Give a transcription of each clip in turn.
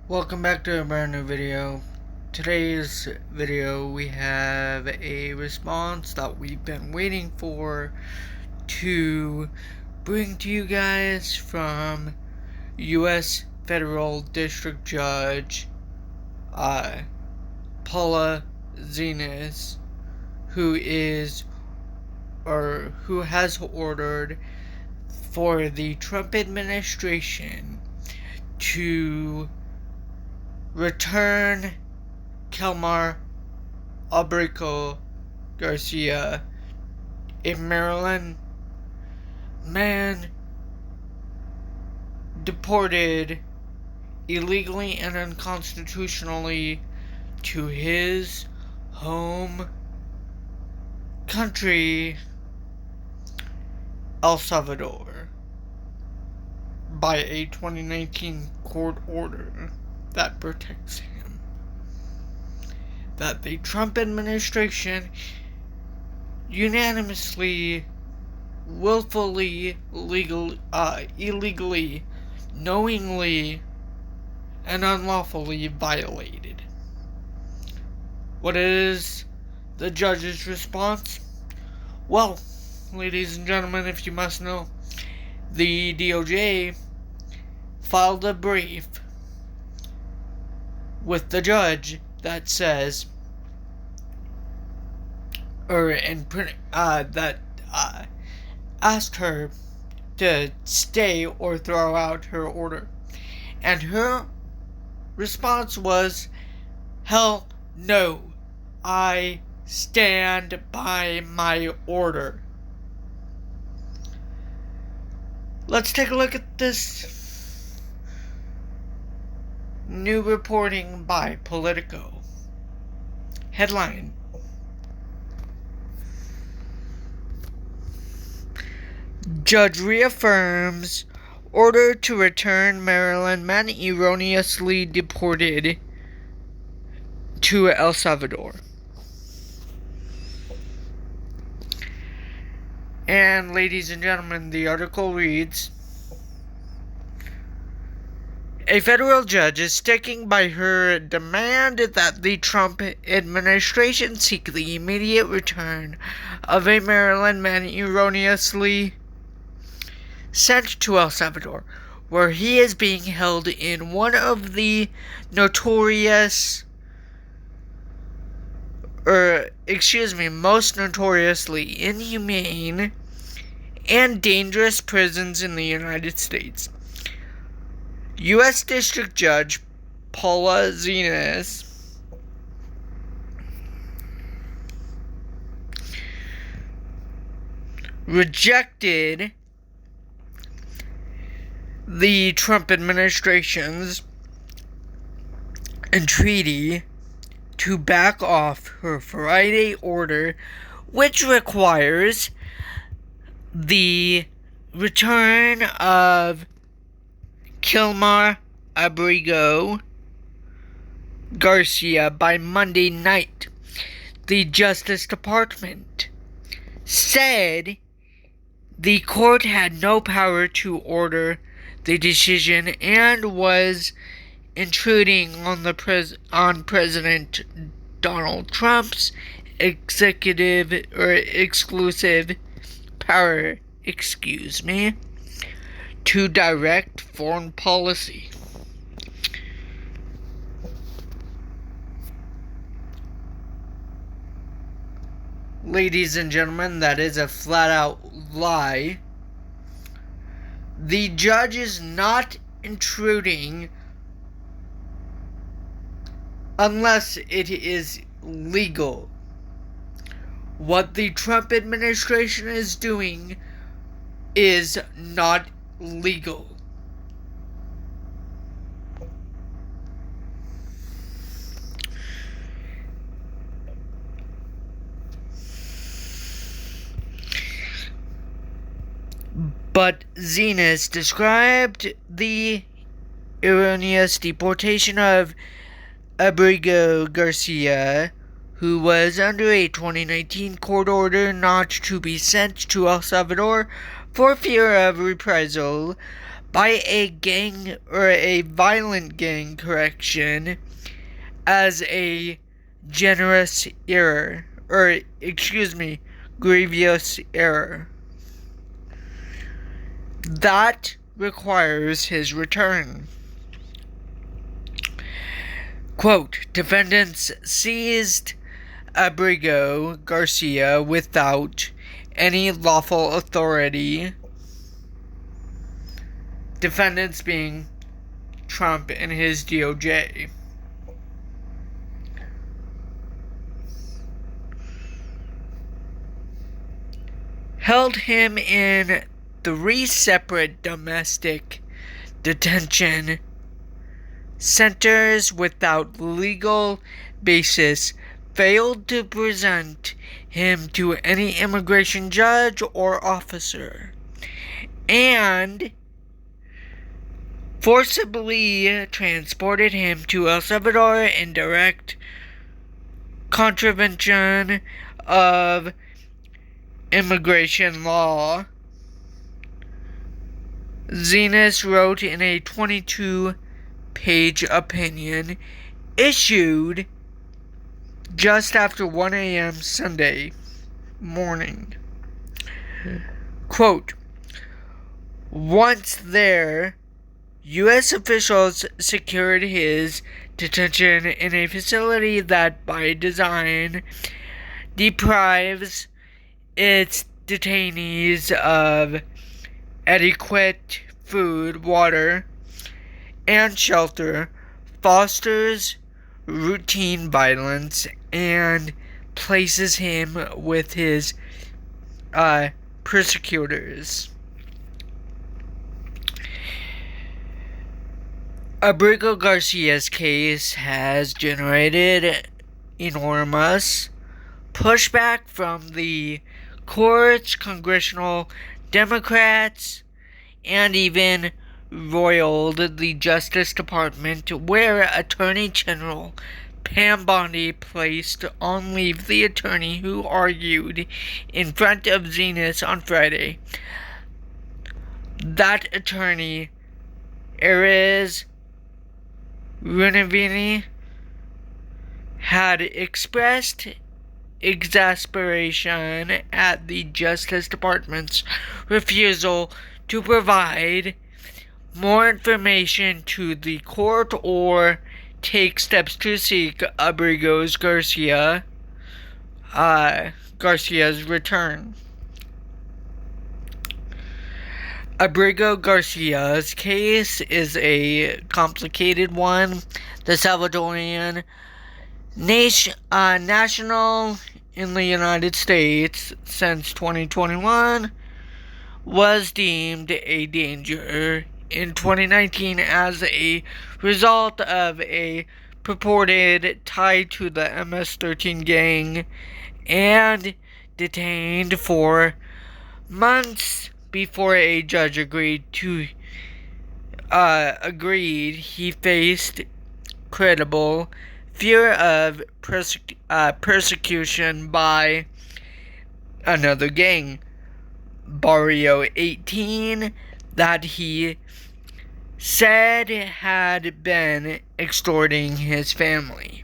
Welcome back to a brand new video. Today's video we have a response that we've been waiting for to bring to you guys from U.S. Federal District Judge Paula Xinis, who has ordered for the Trump administration to return Kilmar Abrego Garcia, a Maryland man deported illegally and unconstitutionally to his home country, El Salvador, by a 2019 court order that protects him. That the Trump administration unanimously, willfully, illegally, knowingly, and unlawfully violated. What is the judge's response? Well, ladies and gentlemen, if you must know, the DOJ filed a brief with the judge that says, asked her to stay or throw out her order. And her response was, hell no, I stand by my order. Let's take a look at this new reporting by Politico. Headline: Judge reaffirms order to return Maryland man erroneously deported to El Salvador. And ladies and gentlemen, the article reads: a federal judge is sticking by her demand that the Trump administration seek the immediate return of a Maryland man erroneously sent to El Salvador, where he is being held in one of the most notoriously inhumane and dangerous prisons in the United States. U.S. District Judge Paula Xinis rejected the Trump administration's entreaty to back off her Friday order, which requires the return of Kilmar Abrego Garcia by Monday night. The Justice Department said the court had no power to order the decision and was intruding on President Donald Trump's exclusive power, to direct foreign policy. Ladies and gentlemen, that is a flat-out lie. The judge is not intruding unless it is legal. What the Trump administration is doing is not legal. But Xinis described the erroneous deportation of Abrego Garcia, who was under a 2019 court order not to be sent to El Salvador for fear of reprisal by a violent gang correction as a grievous error. That requires his return. Quote, defendants seized Abrego Garcia without any lawful authority. Defendants being Trump and his DOJ. Held him in 3 separate domestic detention centers without legal basis, failed to present him to any immigration judge or officer, and forcibly transported him to El Salvador in direct contravention of immigration law. Xinis wrote in a 22-page opinion issued just after 1 a.m. Sunday morning. Quote, once there, U.S. officials secured his detention in a facility that, by design, deprives its detainees of adequate food, water, and shelter, fosters routine violence, and places him with his persecutors. Abrego Garcia's case has generated enormous pushback from the courts, congressional Democrats, and even roiled the Justice Department, where Attorney General Pam Bondi placed on leave the attorney who argued in front of Xinis on Friday. That attorney, Erroneously, had expressed exasperation at the Justice Department's refusal to provide more information to the court or take steps to seek Abrego Garcia's return. Abrego Garcia's case is a complicated one. The Salvadorian national in the United States since 2021 was deemed a danger in 2019 as a result of a purported tie to the MS-13 gang, and detained for months before a judge agreed he faced credible fear of persecution by another gang, Barrio 18, that he said had been extorting his family.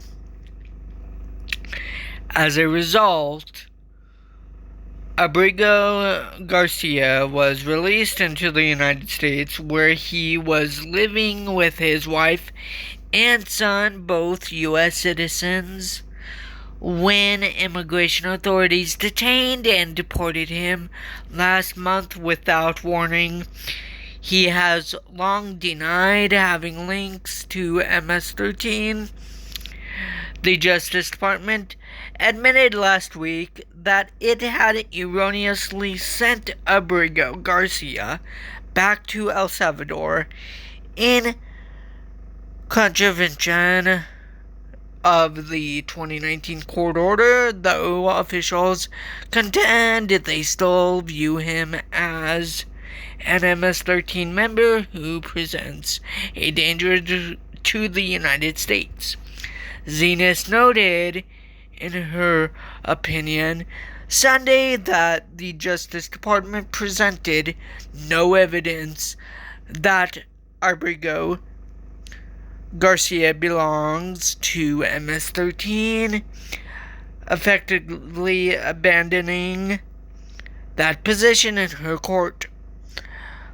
As a result, Abrego Garcia was released into the United States, where he was living with his wife and son, both U.S. citizens, when immigration authorities detained and deported him last month without warning. He has long denied having links to MS-13. The Justice Department admitted last week that it had erroneously sent Abrego Garcia back to El Salvador in contravention of the 2019 court order, though officials contend they still view him as an MS-13 member who presents a danger to the United States. Xinis noted in her opinion Sunday that the Justice Department presented no evidence that Abrego Garcia belongs to MS-13, effectively abandoning that position in her court.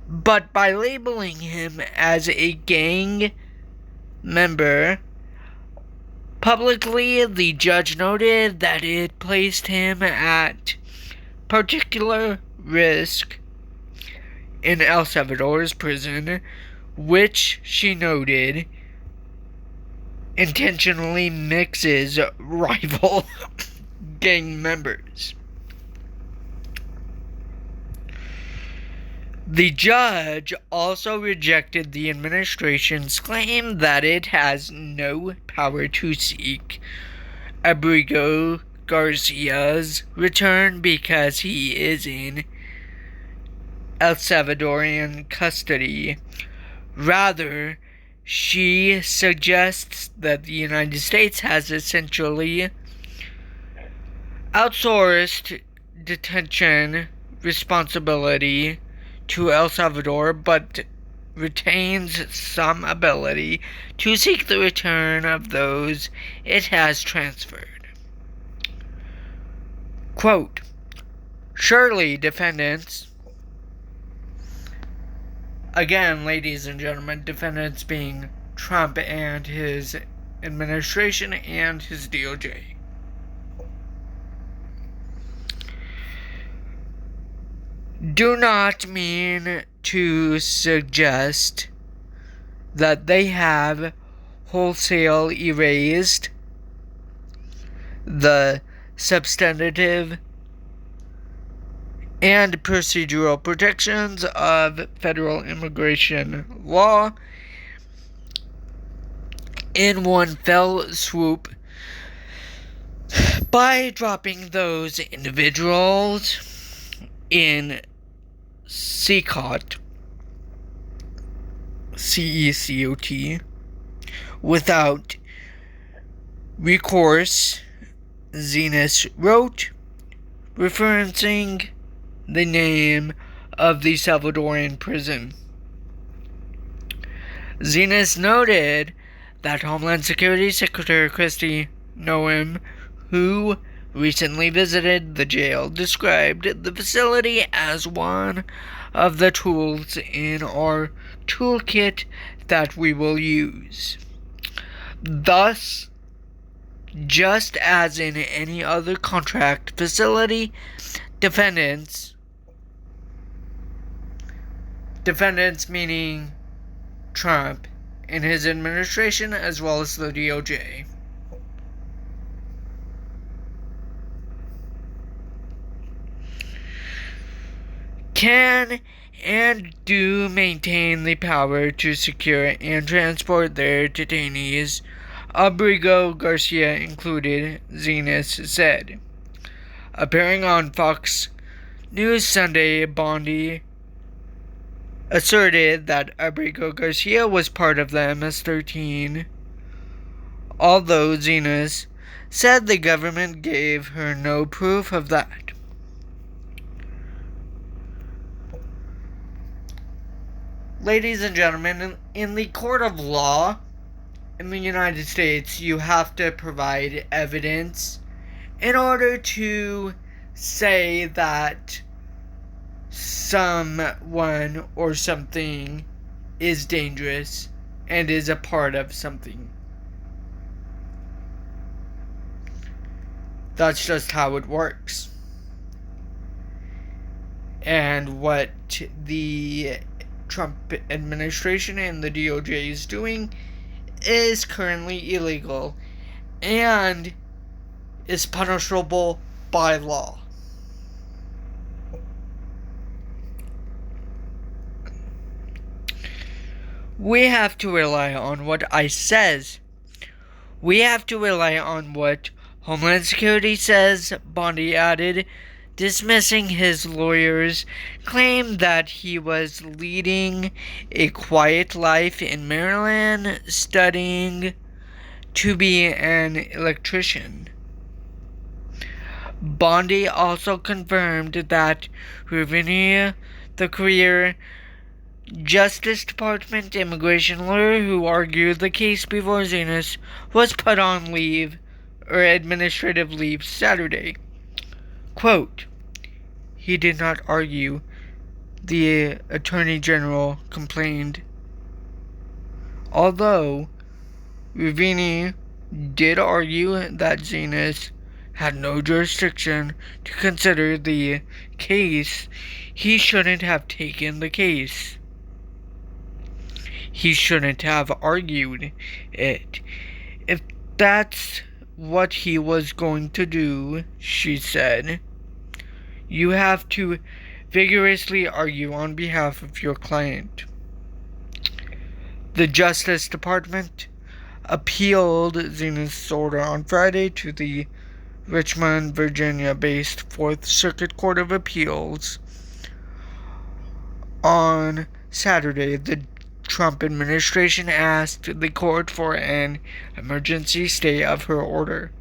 But by labeling him as a gang member publicly, the judge noted that it placed him at particular risk in El Salvador's prison, which, she noted, intentionally mixes rival gang members. The judge also rejected the administration's claim that it has no power to seek Abrego Garcia's return because he is in El Salvadorian custody. Rather, she suggests that the United States has essentially outsourced detention responsibility to El Salvador, but retains some ability to seek the return of those it has transferred. Quote, surely defendants, again, ladies and gentlemen, defendants being Trump and his administration and his DOJ, do not mean to suggest that they have wholesale erased the substantive and procedural protections of federal immigration law in one fell swoop by dropping those individuals in CECOT, CECOT, without recourse, Xinis wrote, referencing the name of the Salvadorian prison. Xinis noted that Homeland Security Secretary Kristi Noem, who recently visited the jail, described the facility as one of the tools in our toolkit that we will use. Thus, just as in any other contract facility, defendants meaning Trump and his administration as well as the DOJ, can and do maintain the power to secure and transport their detainees, Abrego Garcia included, Xinis said. Appearing on Fox News Sunday, Bondi asserted that Abrego Garcia was part of the MS-13, although Xinis said the government gave her no proof of that. Ladies and gentlemen, in the court of law in the United States, you have to provide evidence in order to say that someone or something is dangerous and is a part of something. That's just how it works. And what the Trump administration and the DOJ is doing is currently illegal and is punishable by law. We have to rely on what ICE says. We have to rely on what Homeland Security says, Bondi added, dismissing his lawyer's claim that he was leading a quiet life in Maryland, studying to be an electrician. Bondi also confirmed that Ravinia, the career Justice Department immigration lawyer who argued the case before Xinis was put on leave, or administrative leave, Saturday. Quote, he did not argue, the Attorney General complained. Although Ravini did argue that Xinis had no jurisdiction to consider the case, he shouldn't have taken the case. He shouldn't have argued it. If that's what he was going to do, she said, you have to vigorously argue on behalf of your client. The Justice Department appealed Xinis' order on Friday to the Richmond, Virginia-based 4th Circuit Court of Appeals. On Saturday, the Trump administration asked the court for an emergency stay of her order.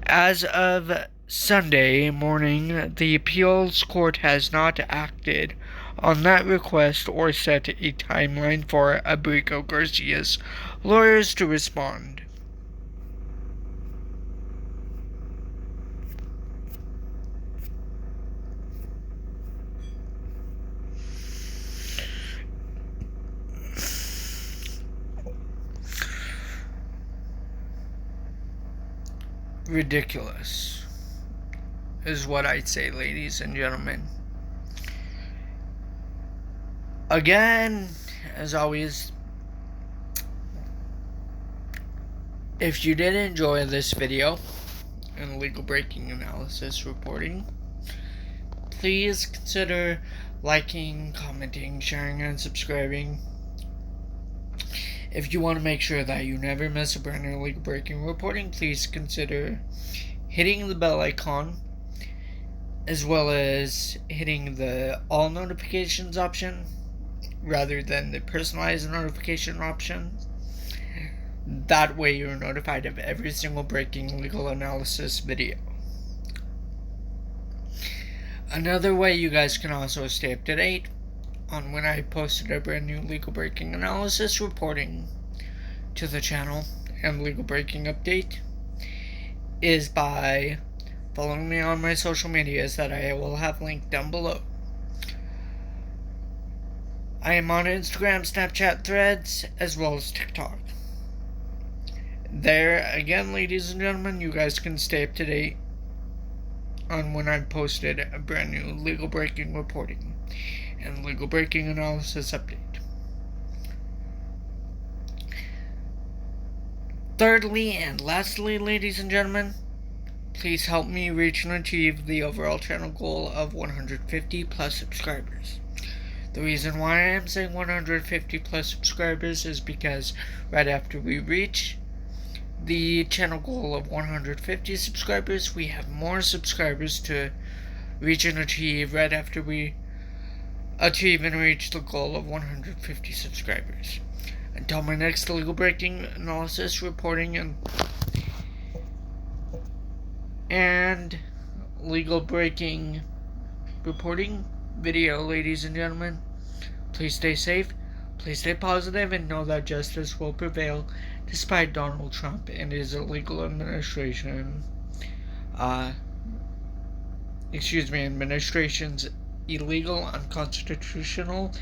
As of Sunday morning, the appeals court has not acted on that request or set a timeline for Abrego Garcia's lawyers to respond. Ridiculous is what I'd say, ladies and gentlemen. Again, as always, if you did enjoy this video and legal breaking analysis reporting, please consider liking, commenting, sharing, and subscribing. If you want to make sure that you never miss a brand new legal breaking reporting, please consider hitting the bell icon, as well as hitting the all notifications option rather than the personalized notification option. That way you're notified of every single breaking legal analysis video. Another way you guys can also stay up to date on when I posted a brand new legal breaking analysis reporting to the channel and legal breaking update is by following me on my social medias that I will have linked down below. I am on Instagram, Snapchat, Threads, as well as TikTok. There, again, ladies and gentlemen, you guys can stay up to date on when I posted a brand new legal breaking reporting and legal breaking analysis update. Thirdly and lastly, ladies and gentlemen, please help me reach and achieve the overall channel goal of 150 plus subscribers. The reason why I am saying 150 plus subscribers is because right after we reach the channel goal of 150 subscribers, we have more subscribers to reach and achieve right after we achieve and reach the goal of 150 subscribers. Until my next legal breaking analysis reporting and legal breaking reporting video, ladies and gentlemen, please stay safe, please stay positive, and know that justice will prevail despite Donald Trump and his illegal administration's illegal, unconstitutional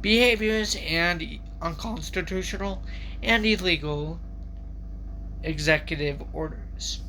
behaviors and unconstitutional and illegal executive orders.